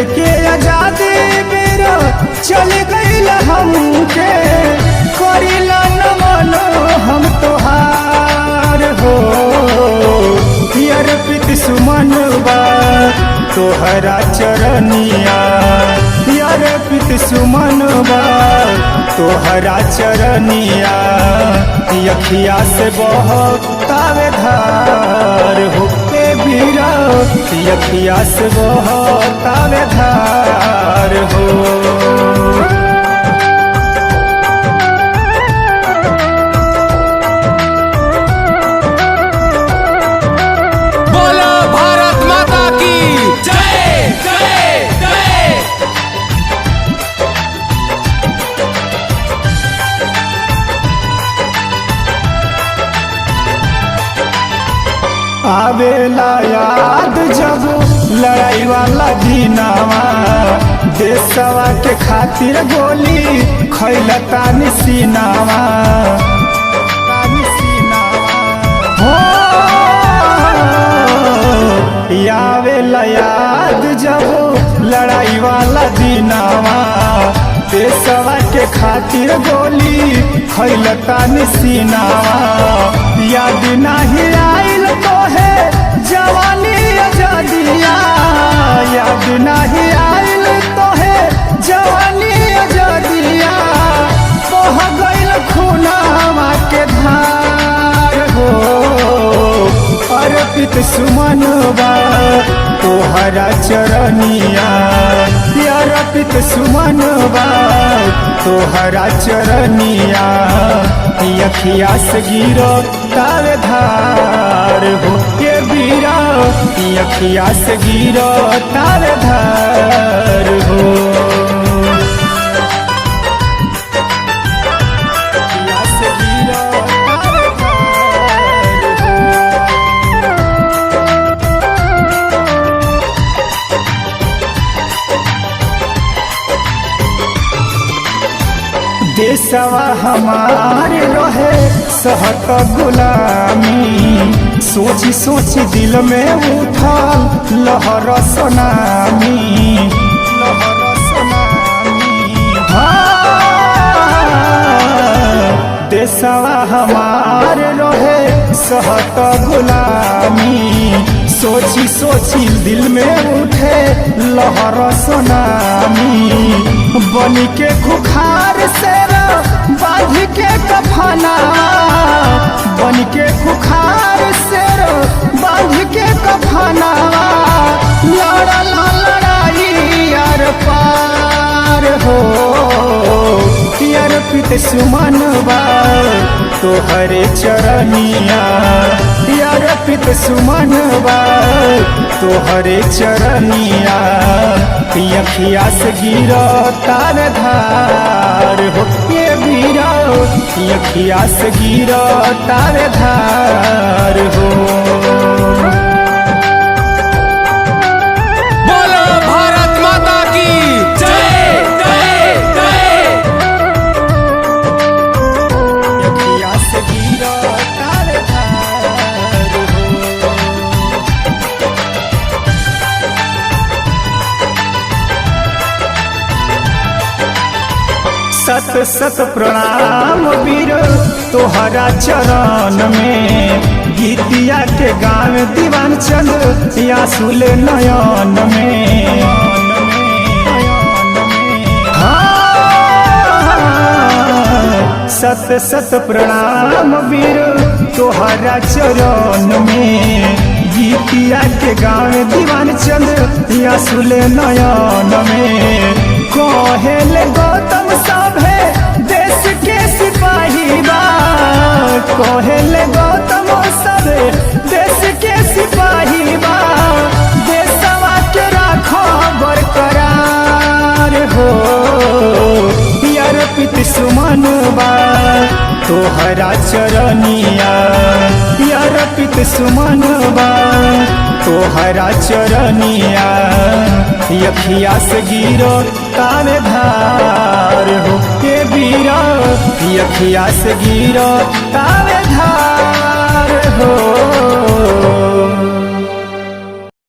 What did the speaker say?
देके आजादी बेरो चल गईल हमके करिला नमन हम तोहार हो अर्पित सुमन बा तोहरा चरनिया अर्पित सुमन बा तोहरा चरनिया अखिया से बहतावे धार हो के बीरा अखिया से बहतावे धार हो। आवेला याद जब लड़ाई वाला दिनावा देशवा के खातिर गोली खैलता निसीनावा हो आवेला याद जब लड़ाई वाला दिनावा देशवा के खातिर गोली खैलता निसीनावा याद नहीं आइल तो है जवानी आजादिया याद नहीं आइल तो है जवानी आजादिया बह गइल खूनावा के धार हो अर्पित सुमन बा तोहरा चरनिया अर्पित सुमन बा तोहरा चरनिया अखिया से गिरो तावे धार हो के बीरा अखिया से गिरो तावे धार हो। देशवा हमारे रहे सहत गुलामी सोची सोची दिल में उठल लहर सुनामी देशवा हमारे रहे सहत गुलामी सोची सोची दिल में उठे लहर सुनामी बन के खुखार से बांध के कफना बन के खुखार से बांध के कफना लड़ला लड़ाई यार पार हो अर्पित सुमन बा तोहरे चरनिया अर्पित सुमन बा तोहरे चरनिया अखिया से गिरो तार धार हो ये बीरा अखिया से गिरो तार धार हो। बोलो भारत माता की जय जय जय। अखिया से गिरो तार धार हो। सत सत प्रणाम वीर तोहरा चरण में गीतिया के गाँव दीवान चंद आंसुल नयन में सत सत प्रणाम वीर तोहरा चरण में गीतिया के गाँव दीवान चंद आंसुल नयन में कहेल गौतम सभे देश के सिपाही बा कहेल गौतम सभे देश के सिपाही बा देशवा के राखो बरकरार हो अर्पित सुमन बा तोहरा चरनिया अर्पित सुमन बा तोहरा चरनिया अखिया से गिरो तावे धार हो के बीरा अखिया से गिरो तावे धार हो।